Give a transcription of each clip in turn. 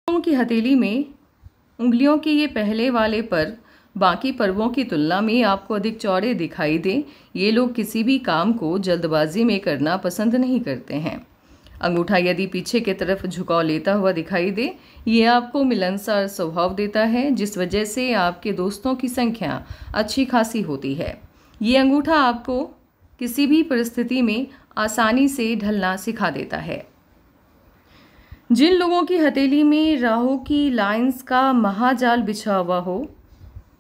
की हथेली में उंगलियों के ये पहले वाले पर बाकी पर्वों की तुलना में आपको अधिक चौड़े दिखाई दें। ये लोग किसी भी काम को जल्दबाजी में करना पसंद नहीं करते हैं। अंगूठा यदि पीछे की तरफ झुकाव लेता हुआ दिखाई दे, ये आपको मिलनसार स्वभाव देता है, जिस वजह से आपके दोस्तों की संख्या अच्छी खासी होती है। ये अंगूठा आपको किसी भी परिस्थिति में आसानी से ढलना सिखा देता है। जिन लोगों की हथेली में राहु की लाइंस का महाजाल बिछा हुआ हो,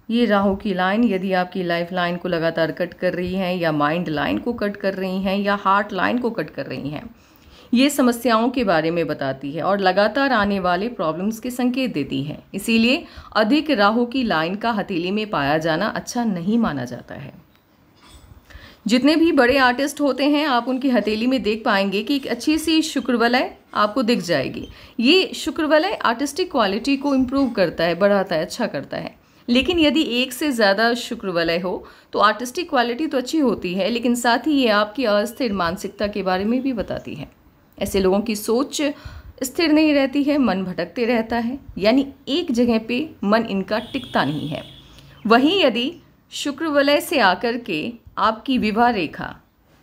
ये राहु की लाइन यदि आपकी लाइफ लाइन को लगातार कट कर रही हैं, या माइंड लाइन को कट कर रही हैं, या हार्ट लाइन को कट कर रही हैं, ये समस्याओं के बारे में बताती है और लगातार आने वाले प्रॉब्लम्स के संकेत देती है। इसीलिए अधिक राहु की लाइन का हथेली में पाया जाना अच्छा नहीं माना जाता है। जितने भी बड़े आर्टिस्ट होते हैं, आप उनकी हथेली में देख पाएंगे कि एक अच्छी सी शुक्रवलय आपको दिख जाएगी। ये शुक्रवलय आर्टिस्टिक क्वालिटी को इम्प्रूव करता है, बढ़ाता है, अच्छा करता है। लेकिन यदि एक से ज़्यादा शुक्रवलय हो तो आर्टिस्टिक क्वालिटी तो अच्छी होती है, लेकिन साथ ही ये आपकी अस्थिर मानसिकता के बारे में भी बताती है। ऐसे लोगों की सोच स्थिर नहीं रहती है, मन भटकते रहता है, यानी एक जगह पे मन इनका टिकता नहीं है। वहीं यदि शुक्रवलय से आकर के आपकी विवाह रेखा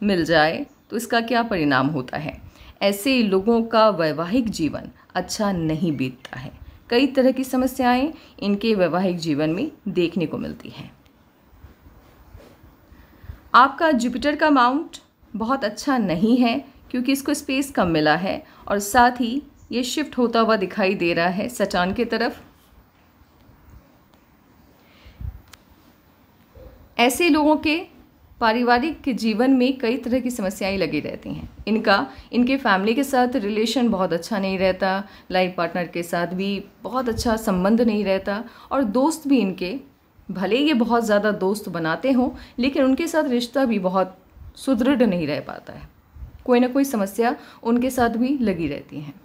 मिल जाए तो इसका क्या परिणाम होता है? ऐसे लोगों का वैवाहिक जीवन अच्छा नहीं बीतता है। कई तरह की समस्याएं इनके वैवाहिक जीवन में देखने को मिलती हैं। आपका जुपिटर का माउंट बहुत अच्छा नहीं है, क्योंकि इसको स्पेस कम मिला है और साथ ही ये शिफ्ट होता हुआ दिखाई दे रहा है सैटर्न की तरफ। ऐसे लोगों के पारिवारिक जीवन में कई तरह की समस्याएं लगी रहती हैं। इनके फैमिली के साथ रिलेशन बहुत अच्छा नहीं रहता, लाइफ पार्टनर के साथ भी बहुत अच्छा संबंध नहीं रहता, और दोस्त भी इनके, भले ये बहुत ज़्यादा दोस्त बनाते हों, लेकिन उनके साथ रिश्ता भी बहुत सुदृढ़ नहीं रह पाता है। कोई ना कोई समस्या उनके साथ भी लगी रहती है।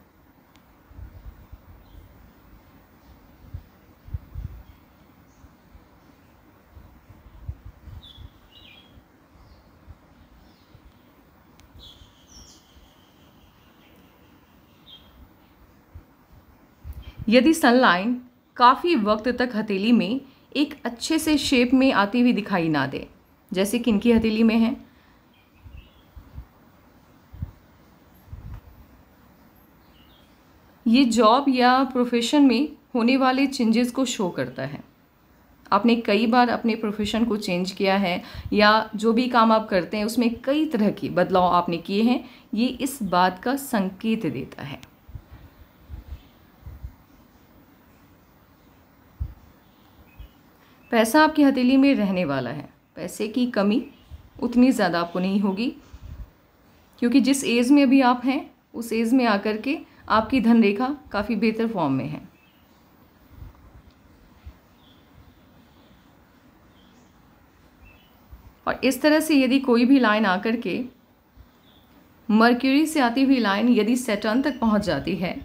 यदि सनलाइन काफ़ी वक्त तक हथेली में एक अच्छे से शेप में आती हुई दिखाई ना दे, जैसे कि इनकी हथेली में है, ये जॉब या प्रोफेशन में होने वाले चेंजेस को शो करता है। आपने कई बार अपने प्रोफेशन को चेंज किया है, या जो भी काम आप करते हैं उसमें कई तरह की बदलाव आपने किए हैं, ये इस बात का संकेत देता है। पैसा आपकी हथेली में रहने वाला है। पैसे की कमी उतनी ज़्यादा आपको नहीं होगी, क्योंकि जिस एज में अभी आप हैं उस एज में आकर के आपकी धन रेखा काफ़ी बेहतर फॉर्म में है। और इस तरह से यदि कोई भी लाइन आकर के मर्क्यूरी से आती हुई लाइन यदि सैटर्न तक पहुंच जाती है,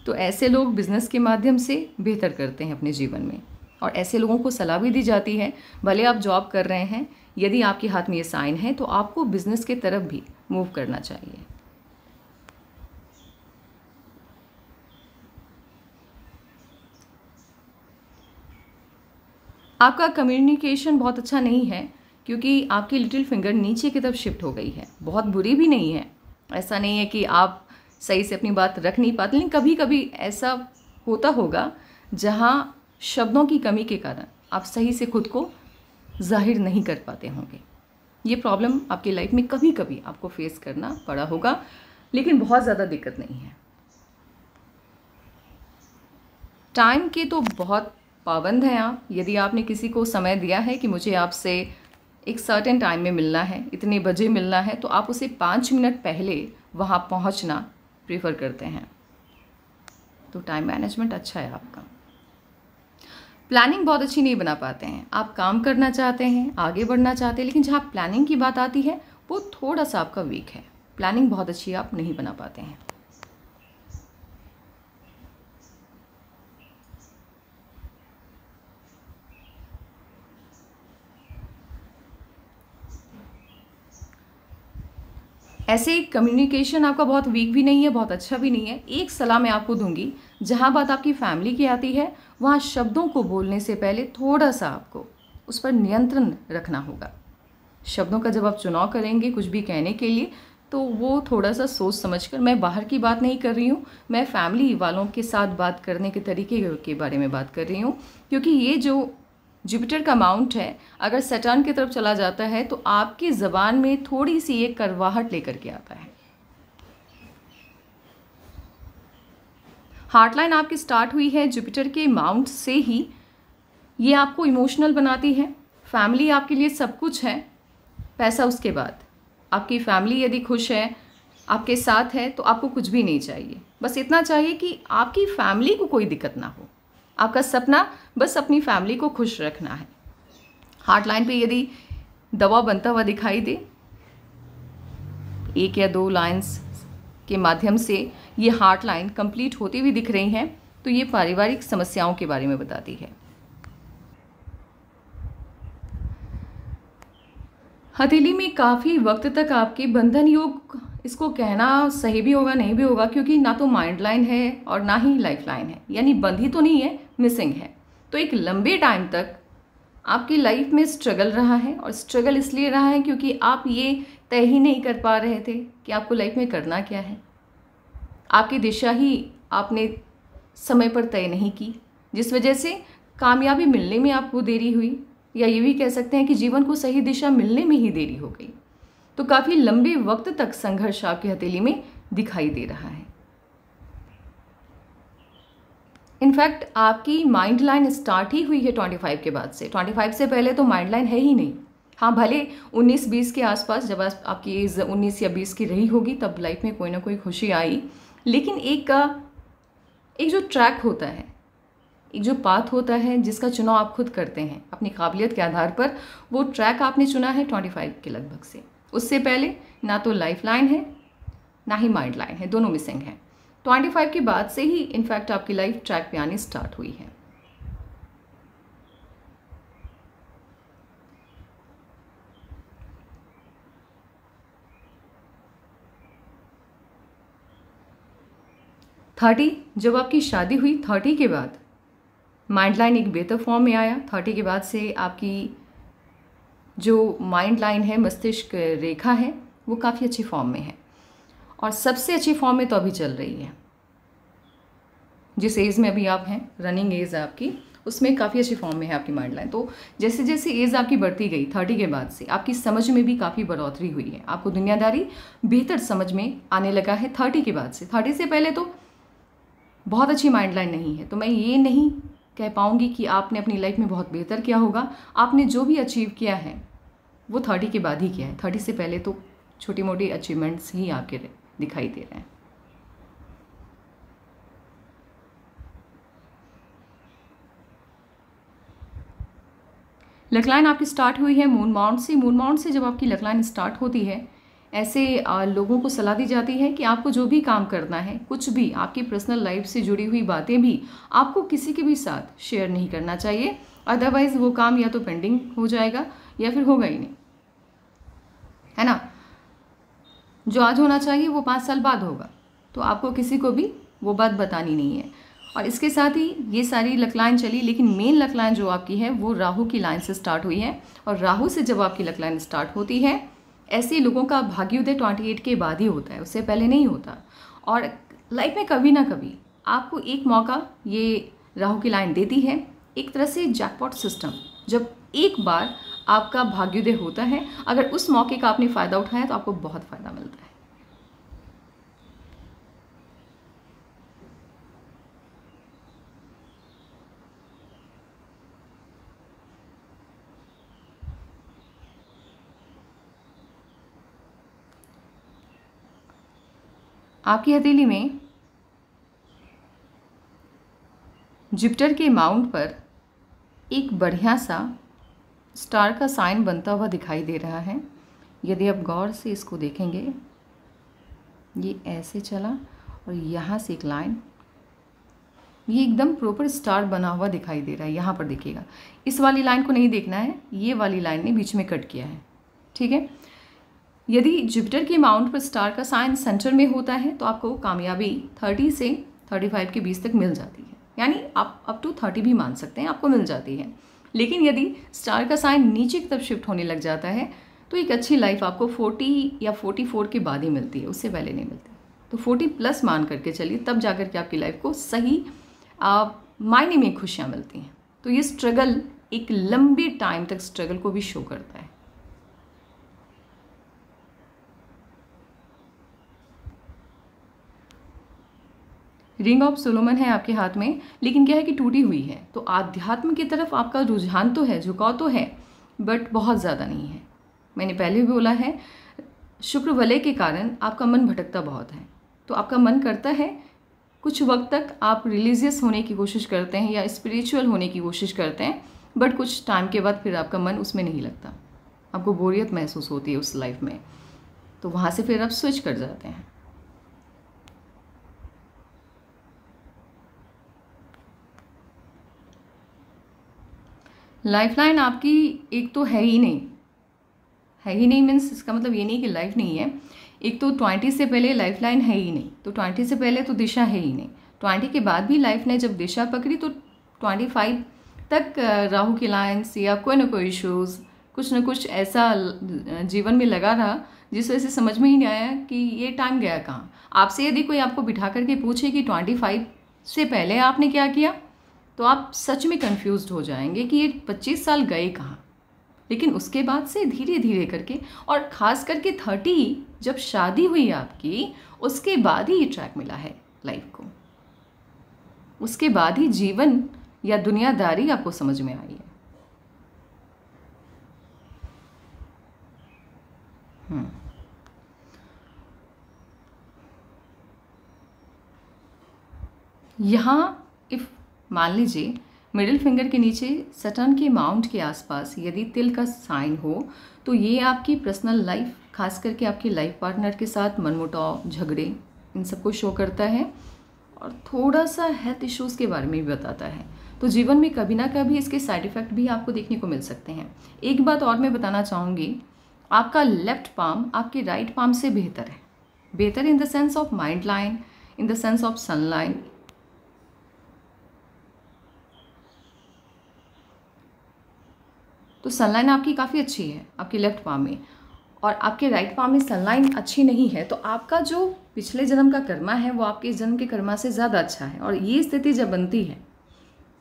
तो ऐसे लोग बिजनेस के माध्यम से बेहतर करते हैं अपने जीवन में। और ऐसे लोगों को सलाह भी दी जाती है, भले आप जॉब कर रहे हैं, यदि आपके हाथ में ये साइन है तो आपको बिजनेस के तरफ भी मूव करना चाहिए। आपका कम्युनिकेशन बहुत अच्छा नहीं है, क्योंकि आपकी लिटिल फिंगर नीचे की तरफ शिफ्ट हो गई है। बहुत बुरी भी नहीं है, ऐसा नहीं है कि आप सही से अपनी बात रख नहीं पाते, लेकिन कभी कभी ऐसा होता होगा जहाँ शब्दों की कमी के कारण आप सही से खुद को जाहिर नहीं कर पाते होंगे। ये प्रॉब्लम आपकी लाइफ में कभी कभी आपको फेस करना पड़ा होगा, लेकिन बहुत ज़्यादा दिक्कत नहीं है। टाइम के तो बहुत पाबंद हैं आप। यदि आपने किसी को समय दिया है कि मुझे आपसे एक सर्टेन टाइम में मिलना है, इतने बजे मिलना है, तो आप उसे 5 मिनट पहले वहाँ पहुँचना प्रेफर करते हैं। तो टाइम मैनेजमेंट अच्छा है आपका। प्लानिंग बहुत अच्छी नहीं बना पाते हैं। आप काम करना चाहते हैं, आगे बढ़ना चाहते हैं, लेकिन जहाँ प्लानिंग की बात आती है वो थोड़ा सा आपका वीक है। प्लानिंग बहुत अच्छी आप नहीं बना पाते हैं। ऐसे कम्युनिकेशन आपका बहुत वीक भी नहीं है, बहुत अच्छा भी नहीं है। एक सलाह मैं आपको दूंगी, जहाँ बात आपकी फैमिली की आती है, वहाँ शब्दों को बोलने से पहले थोड़ा सा आपको उस पर नियंत्रण रखना होगा। शब्दों का जब आप चुनाव करेंगे कुछ भी कहने के लिए, तो वो थोड़ा सा सोच समझकर, मैं बाहर की बात नहीं कर रही हूँ, मैं फैमिली वालों के साथ बात करने के तरीके के बारे में बात कर रही हूँ। क्योंकि ये जो जुपिटर का माउंट है, अगर सैटर्न की तरफ चला जाता है तो आपकी ज़बान में थोड़ी सी एक कड़वाहट लेकर के आता है। हार्टलाइन आपकी स्टार्ट हुई है जुपिटर के माउंट से ही, ये आपको इमोशनल बनाती है। फैमिली आपके लिए सब कुछ है, पैसा उसके बाद। आपकी फैमिली यदि खुश है, आपके साथ है, तो आपको कुछ भी नहीं चाहिए। बस इतना चाहिए कि आपकी फैमिली को कोई दिक्कत ना हो। आपका सपना बस अपनी फैमिली को खुश रखना है। हार्टलाइन पे यदि दवा बनता हुआ दिखाई दे, 1 या 2 लाइंस के माध्यम से ये हार्टलाइन कंप्लीट होती हुई दिख रही हैं, तो ये पारिवारिक समस्याओं के बारे में बताती है। हथेली में काफ़ी वक्त तक आपके बंधन योग, इसको कहना सही भी होगा नहीं भी होगा, क्योंकि ना तो माइंड लाइन है और ना ही लाइफ लाइन है, यानी बंधी तो नहीं है, मिसिंग है। तो एक लंबे टाइम तक आपकी लाइफ में स्ट्रगल रहा है, और स्ट्रगल इसलिए रहा है क्योंकि आप ये तय ही नहीं कर पा रहे थे कि आपको लाइफ में करना क्या है। आपकी दिशा ही आपने समय पर तय नहीं की, जिस वजह से कामयाबी मिलने में आपको देरी हुई, या ये भी कह सकते हैं कि जीवन को सही दिशा मिलने में ही देरी हो गई। तो काफ़ी लंबे वक्त तक संघर्ष आपकी हथेली में दिखाई दे रहा है। इनफैक्ट आपकी माइंड लाइन स्टार्ट ही हुई है 25 के बाद से। 25 से पहले तो माइंड लाइन है ही नहीं। हाँ, भले 19-20 के आसपास, जब आपकी एज 19 या 20 की रही होगी, तब लाइफ में कोई ना कोई खुशी आई, लेकिन एक जो ट्रैक होता है, एक जो पाथ होता है, जिसका चुनाव आप खुद करते हैं अपनी काबिलियत के आधार पर, वो ट्रैक आपने चुना है 25 के लगभग से। उससे पहले ना तो लाइफ लाइन है ना ही माइंड लाइन है, दोनों मिसिंग हैं। 25 के बाद से ही इनफैक्ट आपकी लाइफ ट्रैक पे आनी स्टार्ट हुई है। जब आपकी शादी हुई, 30 के बाद माइंड लाइन एक बेहतर फॉर्म में आया। 30 के बाद से आपकी जो माइंड लाइन है, मस्तिष्क रेखा है, वो काफ़ी अच्छी फॉर्म में है, और सबसे अच्छी फॉर्म में तो अभी चल रही है। जिस एज में अभी आप हैं, रनिंग एज है आपकी, उसमें काफ़ी अच्छी फॉर्म में है आपकी माइंड लाइन। तो जैसे जैसे एज आपकी बढ़ती गई, 30 के बाद से आपकी समझ में भी काफ़ी बढ़ोतरी हुई है। आपको दुनियादारी बेहतर समझ में आने लगा है 30 के बाद से। 30 से पहले तो बहुत अच्छी माइंड लाइन नहीं है, तो मैं ये नहीं कह पाऊँगी कि आपने अपनी लाइफ में बहुत बेहतर किया होगा। आपने जो भी अचीव किया है वो 30 के बाद ही किया है। 30 से पहले तो छोटी मोटी अचीवमेंट्स ही आपके दिखाई दे रहे हैं। लकलाइन आपकी स्टार्ट हुई है मून माउंट से। मून माउंट से जब आपकी लकलाइन स्टार्ट होती है, ऐसे लोगों को सलाह दी जाती है कि आपको जो भी काम करना है, कुछ भी आपकी पर्सनल लाइफ से जुड़ी हुई बातें भी आपको किसी के भी साथ शेयर नहीं करना चाहिए, अदरवाइज़ वो काम या तो पेंडिंग हो जाएगा या फिर होगा ही नहीं, है ना। जो आज होना चाहिए वो 5 साल बाद होगा, तो आपको किसी को भी वो बात बतानी नहीं है। और इसके साथ ही ये सारी लकलाइन चली, लेकिन मेन लकलाइन जो आपकी है वो राहु की लाइन से स्टार्ट हुई है। और राहु से जब आपकी लकलाइन स्टार्ट होती है, ऐसे लोगों का भाग्योदय 28 के बाद ही होता है, उससे पहले नहीं होता। और लाइफ में कभी ना कभी आपको एक मौका ये राहु की लाइन देती है, एक तरह से जैकपॉट सिस्टम। जब एक बार आपका भाग्योदय होता है, अगर उस मौके का आपने फ़ायदा उठाया तो आपको बहुत फ़ायदा मिलता है। आपकी हथेली में जुपिटर के माउंट पर एक बढ़िया सा स्टार का साइन बनता हुआ दिखाई दे रहा है। यदि आप गौर से इसको देखेंगे, ये ऐसे चला और यहाँ से एक लाइन, ये एकदम प्रॉपर स्टार बना हुआ दिखाई दे रहा है। यहाँ पर देखिएगा, इस वाली लाइन को नहीं देखना है, ये वाली लाइन ने बीच में कट किया है, ठीक है। यदि जुपिटर के माउंट पर स्टार का साइन सेंटर में होता है तो आपको कामयाबी 30 से 35 के 20 तक मिल जाती है, यानी आप अप टू 30 भी मान सकते हैं, आपको मिल जाती है। लेकिन यदि स्टार का साइन नीचे की तरफ शिफ्ट होने लग जाता है तो एक अच्छी लाइफ आपको 40 या 44 के बाद ही मिलती है, उससे पहले नहीं मिलती। तो 40 प्लस मान करके चलिए, तब जाकर के आपकी लाइफ को सही मायने में खुशियाँ मिलती हैं। तो ये स्ट्रगल एक लंबे टाइम तक स्ट्रगल को भी शो करता है। रिंग ऑफ सोलोमन है आपके हाथ में, लेकिन क्या है कि टूटी हुई है। तो आध्यात्म की तरफ आपका रुझान तो है, झुकाव तो है, बट बहुत ज़्यादा नहीं है। मैंने पहले भी बोला है, शुक्र वलय के कारण आपका मन भटकता बहुत है। तो आपका मन करता है कुछ वक्त तक आप रिलीजियस होने की कोशिश करते हैं या स्पिरिचुअल होने की कोशिश करते हैं, बट कुछ टाइम के बाद फिर आपका मन उसमें नहीं लगता, आपको बोरियत महसूस होती है उस लाइफ में। तो वहाँ से फिर आप स्विच कर जाते हैं। लाइफलाइन आपकी एक तो है ही नहीं, मीन्स इसका मतलब ये नहीं कि लाइफ नहीं है। एक तो 20 से पहले लाइफलाइन है ही नहीं, तो 20 से पहले तो दिशा है ही नहीं। 20 के बाद भी लाइफ ने जब दिशा पकड़ी तो 25 तक राहु की लाइन्स या कोई ना कोई इशूज़, कुछ ना कुछ ऐसा जीवन में लगा रहा जिस वजह से समझ में ही नहीं आया कि ये टाइम गया कहाँ। आपसे यदि कोई आपको बिठा करके पूछे कि 25 से पहले आपने क्या किया, तो आप सच में कंफ्यूज्ड हो जाएंगे कि ये 25 साल गए कहाँ। लेकिन उसके बाद से धीरे धीरे करके, और ख़ास करके 30 जब शादी हुई आपकी, उसके बाद ही ये ट्रैक मिला है लाइफ को। उसके बाद ही जीवन या दुनियादारी आपको समझ में आई है। यहाँ इफ मान लीजिए मिडिल फिंगर के नीचे सटर्न के माउंट के आसपास यदि तिल का साइन हो, तो ये आपकी पर्सनल लाइफ, खास करके आपके लाइफ पार्टनर के साथ मनमुटाव, झगड़े, इन सबको शो करता है, और थोड़ा सा हेल्थ इश्यूज़ के बारे में भी बताता है। तो जीवन में कभी ना कभी इसके साइड इफ़ेक्ट भी आपको देखने को मिल सकते हैं। एक बात और मैं बताना चाहूँगी, आपका लेफ्ट पाम आपके राइट पाम से बेहतर है। बेहतर in the sense of mind line, in the sense of sun line. तो सनलाइन आपकी काफ़ी अच्छी है आपके लेफ्ट पाम में, और आपके राइट पाम में सनलाइन अच्छी नहीं है, तो आपका जो पिछले जन्म का कर्मा है वो आपके इस जन्म के कर्मा से ज़्यादा अच्छा है। और ये स्थिति जब बनती है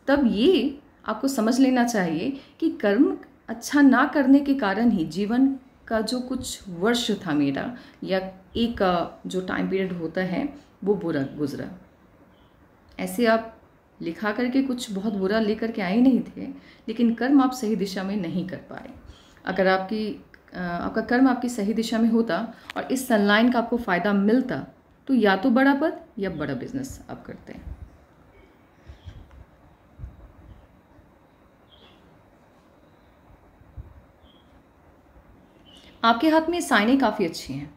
तब ये आपको समझ लेना चाहिए कि कर्म अच्छा ना करने के कारण ही जीवन का जो कुछ वर्ष था मेरा, या एक जो टाइम पीरियड होता है, वो बुरा गुजरा। ऐसे आप लिखा करके कुछ बहुत बुरा लेकर के आए नहीं थे, लेकिन कर्म आप सही दिशा में नहीं कर पाए। अगर आपका कर्म आपकी सही दिशा में होता और इस सनलाइन का आपको फ़ायदा मिलता, तो या तो बड़ा पद या बड़ा बिजनेस आप करते। आपके हाथ में साइनें काफ़ी अच्छी हैं,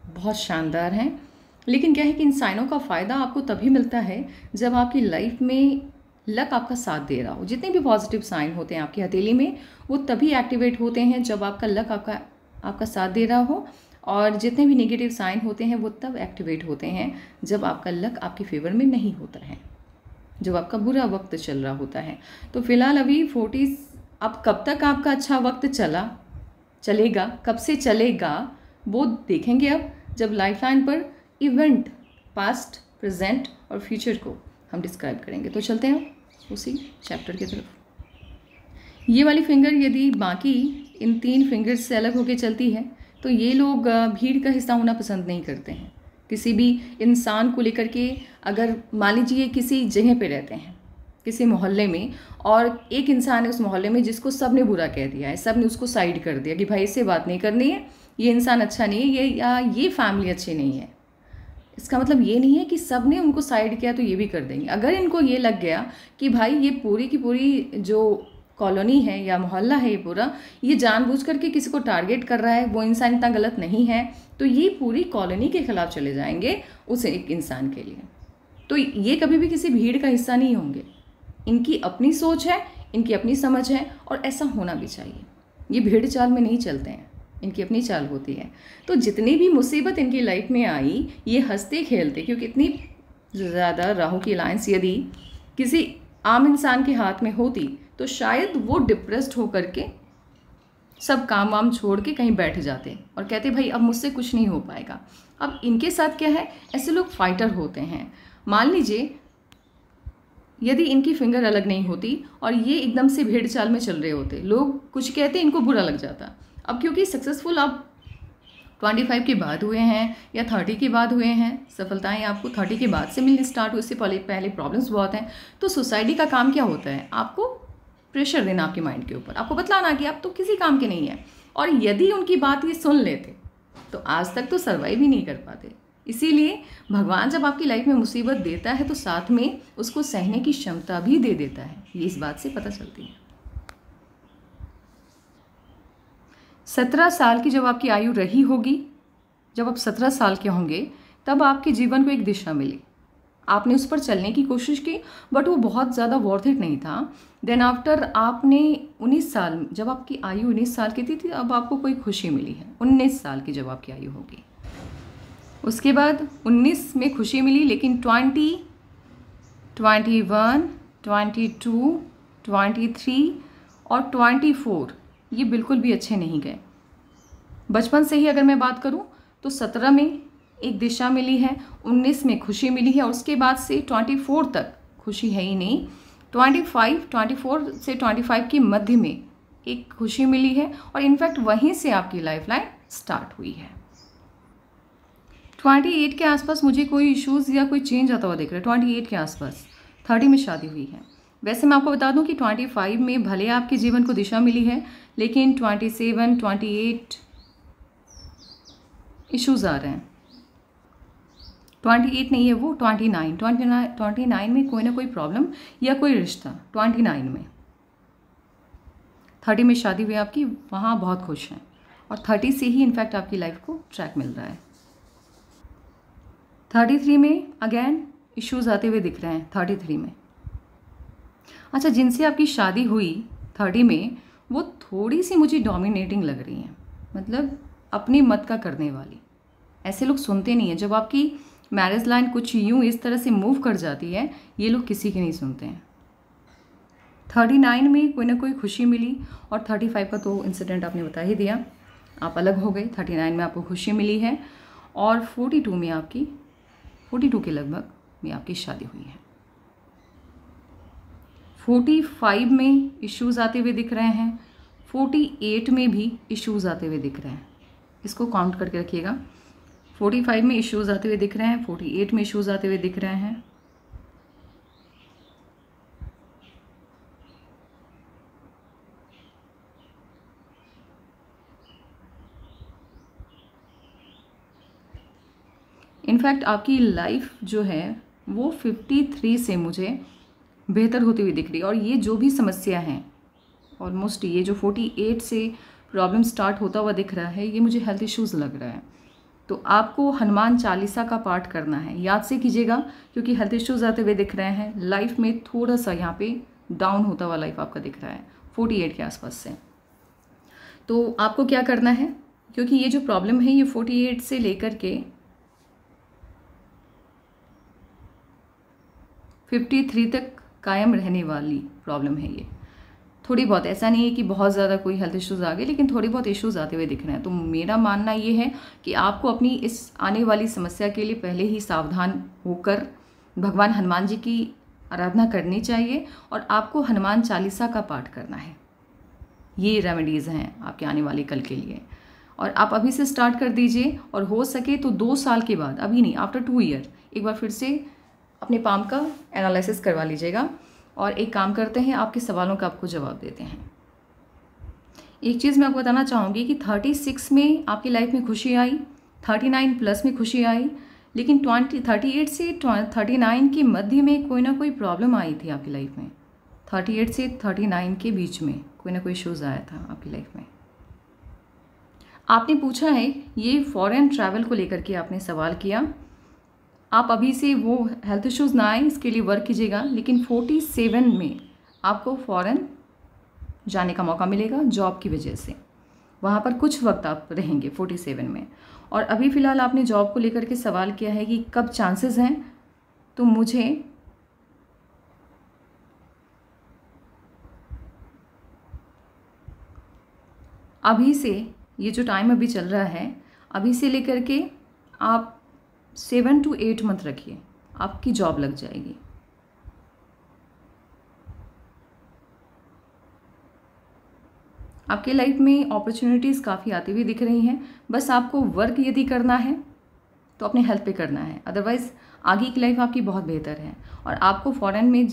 बहुत शानदार हैं, लेकिन क्या है कि इन साइनों का फ़ायदा आपको तभी मिलता है जब आपकी लाइफ में लक आपका साथ दे रहा हो। जितने भी पॉजिटिव साइन होते हैं आपकी हथेली में, वो तभी एक्टिवेट होते हैं जब आपका लक आपका साथ दे रहा हो, और जितने भी नेगेटिव साइन होते हैं वो तब एक्टिवेट होते हैं जब आपका लक आपके फेवर में नहीं होता है, जब आपका बुरा वक्त चल रहा होता है। तो फिलहाल अभी 40, अब कब तक आपका अच्छा वक्त चलेगा, कब से चलेगा वो देखेंगे अब, जब लाइफलाइन पर इवेंट पास्ट, प्रेजेंट और फ्यूचर को हम डिस्क्राइब करेंगे। तो चलते हैं उसी चैप्टर की तरफ। ये वाली फिंगर यदि बाकी इन 3 फिंगर्स से अलग होकर चलती है, तो ये लोग भीड़ का हिस्सा होना पसंद नहीं करते हैं। किसी भी इंसान को लेकर के, अगर मान लीजिए किसी जगह पे रहते हैं, किसी मोहल्ले में, और एक इंसान है उस मोहल्ले में जिसको सब ने बुरा कह दिया है, सब ने उसको साइड कर दिया कि भाई इससे बात नहीं करनी है, ये इंसान अच्छा नहीं है, ये फैमिली अच्छी नहीं है। इसका मतलब ये नहीं है कि सब ने उनको साइड किया तो ये भी कर देंगे। अगर इनको ये लग गया कि भाई ये पूरी की पूरी जो कॉलोनी है या मोहल्ला है, ये पूरा ये जानबूझ करके किसी को टारगेट कर रहा है, वो इंसान इतना गलत नहीं है, तो ये पूरी कॉलोनी के खिलाफ चले जाएंगे उस एक इंसान के लिए। तो ये कभी भी किसी भीड़ का हिस्सा नहीं होंगे। इनकी अपनी सोच है, इनकी अपनी समझ है, और ऐसा होना भी चाहिए। ये भीड़ चाल में नहीं चलते हैं, इनकी अपनी चाल होती है। तो जितनी भी मुसीबत इनकी लाइफ में आई, ये हंसते खेलते, क्योंकि इतनी ज़्यादा राहु की अलायंस यदि किसी आम इंसान के हाथ में होती तो शायद वो डिप्रेस्ड होकर के सब काम वाम छोड़ के कहीं बैठ जाते और कहते भाई अब मुझसे कुछ नहीं हो पाएगा। अब इनके साथ क्या है, ऐसे लोग फाइटर होते हैं। मान लीजिए यदि इनकी फिंगर अलग नहीं होती और ये एकदम से भेड़ चाल में चल रहे होते, लोग कुछ कहते इनको बुरा लग जाता। अब क्योंकि सक्सेसफुल आप 25 के बाद हुए हैं या 30 के बाद हुए हैं, सफलताएं आपको 30 के बाद से मिलनी स्टार्ट हुई, इससे पहले प्रॉब्लम्स बहुत हैं। तो सोसाइटी का काम क्या होता है, आपको प्रेशर देना आपके माइंड के ऊपर, आपको बतलाना कि आप तो किसी काम के नहीं है। और यदि उनकी बात ये सुन लेते तो आज तक तो सर्वाइव ही नहीं कर पाते। इसीलिए भगवान जब आपकी लाइफ में मुसीबत देता है तो साथ में उसको सहने की क्षमता भी दे देता है, ये इस बात से पता चलती है। 17 साल की जब आपकी आयु रही होगी, जब आप 17 साल के होंगे, तब आपके जीवन को एक दिशा मिली, आपने उस पर चलने की कोशिश की, बट वो बहुत ज़्यादा वर्थ इट नहीं था। देन आफ्टर आपने 19 साल, जब आपकी आयु 19 साल की थी, अब आपको कोई खुशी मिली है 19 साल की जब आपकी आयु होगी। उसके बाद 19 में खुशी मिली, लेकिन 20, 21, 22, 23 और 24 ये बिल्कुल भी अच्छे नहीं गए। बचपन से ही अगर मैं बात करूं तो 17 में एक दिशा मिली है, 19 में खुशी मिली है और उसके बाद से 24 तक खुशी है ही नहीं। 24 से 25 के मध्य में एक खुशी मिली है और इनफैक्ट वहीं से आपकी लाइफ लाइन स्टार्ट हुई है। 28 के आसपास मुझे कोई इश्यूज़ या कोई चेंज आता हुआ दिख रहा है। 28 के आसपास 30 में शादी हुई है। वैसे मैं आपको बता दूं कि 25 में भले आपके जीवन को दिशा मिली है, लेकिन 27, 28 इश्यूज़ आ रहे हैं। 28 नहीं है वो, 29 में कोई ना कोई प्रॉब्लम या कोई रिश्ता। 29 में 30 में शादी हुई आपकी, वहाँ बहुत खुश हैं और 30 से ही इनफैक्ट आपकी लाइफ को ट्रैक मिल रहा है। 33 में अगेन इश्यूज़ आते हुए दिख रहे हैं। 33 में अच्छा, जिनसे आपकी शादी हुई 30 में, वो थोड़ी सी मुझे डोमिनेटिंग लग रही हैं, मतलब अपनी मत का करने वाली। ऐसे लोग सुनते नहीं हैं। जब आपकी मैरिज लाइन कुछ यूँ इस तरह से मूव कर जाती है, ये लोग किसी की नहीं सुनते हैं। 39 में कोई ना कोई खुशी मिली और 35 का तो इंसिडेंट आपने बता ही दिया, आप अलग हो गए। 39 में आपको खुशी मिली है और 42 के लगभग में आपकी शादी हुई है। 45 में इश्यूज़ आते हुए दिख रहे हैं। 48 में भी इश्यूज़ आते हुए दिख रहे हैं, इसको काउंट करके रखिएगा। 45 में इश्यूज़ आते हुए दिख रहे हैं, 48 में इश्यूज़ आते हुए दिख रहे हैं। इनफैक्ट आपकी लाइफ जो है वो 53 से मुझे बेहतर होती हुई दिख रही है। और ये जो भी समस्या है, ऑलमोस्ट ये जो 48 से प्रॉब्लम स्टार्ट होता हुआ दिख रहा है, ये मुझे हेल्थ इश्यूज़ लग रहा है। तो आपको हनुमान चालीसा का पाठ करना है, याद से कीजिएगा, क्योंकि हेल्थ इश्यूज़ आते हुए दिख रहे हैं। लाइफ में थोड़ा सा यहाँ पे डाउन होता हुआ लाइफ आपका दिख रहा है 48 के आसपास से। तो आपको क्या करना है, क्योंकि ये जो प्रॉब्लम है ये 48 से लेकर के 53 तक कायम रहने वाली प्रॉब्लम है ये। थोड़ी बहुत, ऐसा नहीं है कि बहुत ज़्यादा कोई हेल्थ इश्यूज़ आ गए, लेकिन थोड़ी बहुत इश्यूज़ आते हुए दिख रहे हैं। तो मेरा मानना ये है कि आपको अपनी इस आने वाली समस्या के लिए पहले ही सावधान होकर भगवान हनुमान जी की आराधना करनी चाहिए और आपको हनुमान चालीसा का पाठ करना है। ये रेमेडीज़ हैं आपके आने वाले कल के लिए, और आप अभी से स्टार्ट कर दीजिए। और हो सके तो 2 साल के बाद, अभी नहीं, आफ्टर 2 ईयर एक बार फिर से अपने पाम का एनालिसिस करवा लीजिएगा। और एक काम करते हैं, आपके सवालों का आपको जवाब देते हैं। एक चीज़ मैं आपको बताना चाहूँगी कि 36 में आपकी लाइफ में खुशी आई, 39 प्लस में खुशी आई, लेकिन 38 से 39 के मध्य में कोई ना कोई प्रॉब्लम आई थी आपकी लाइफ में। 38 से 39 के बीच में कोई ना कोई इश्यूज़ आया था आपकी लाइफ में। आपने पूछा है, ये फॉरेन ट्रैवल को लेकर के आपने सवाल किया। आप अभी से वो हेल्थ इश्यूज़ ना आए इसके लिए वर्क कीजिएगा, लेकिन 47 में आपको फॉरेन जाने का मौका मिलेगा जॉब की वजह से। वहाँ पर कुछ वक्त आप रहेंगे 47 में। और अभी फ़िलहाल आपने जॉब को लेकर के सवाल किया है कि कब चांसेस हैं, तो मुझे अभी से, ये जो टाइम अभी चल रहा है, अभी से लेकर के आप 7 to 8 मंथ रखिए, आपकी जॉब लग जाएगी। आपके लाइफ में अपॉर्चुनिटीज़ काफ़ी आती हुई दिख रही हैं। बस आपको वर्क यदि करना है तो अपने हेल्थ पे करना है, अदरवाइज़ आगे की लाइफ आपकी बहुत बेहतर है। और आपको फॉरेन में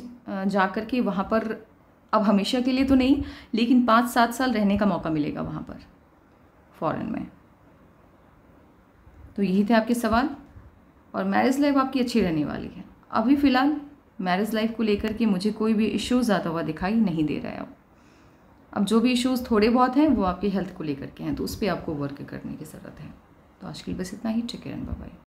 जा कर के वहाँ पर, अब हमेशा के लिए तो नहीं, लेकिन 5-7 साल रहने का मौका मिलेगा वहाँ पर फॉरेन में। तो यही थे आपके सवाल। और मैरिज लाइफ आपकी अच्छी रहने वाली है। अभी फ़िलहाल मैरिज लाइफ को लेकर के मुझे कोई भी इश्यूज़ आता हुआ दिखाई नहीं दे रहा है। अब जो भी इश्यूज़ थोड़े बहुत हैं वो आपकी हेल्थ को लेकर के हैं, तो उस पर आपको वर्क करने की ज़रूरत है। तो आज के लिए बस इतना ही। Take care and bye bye.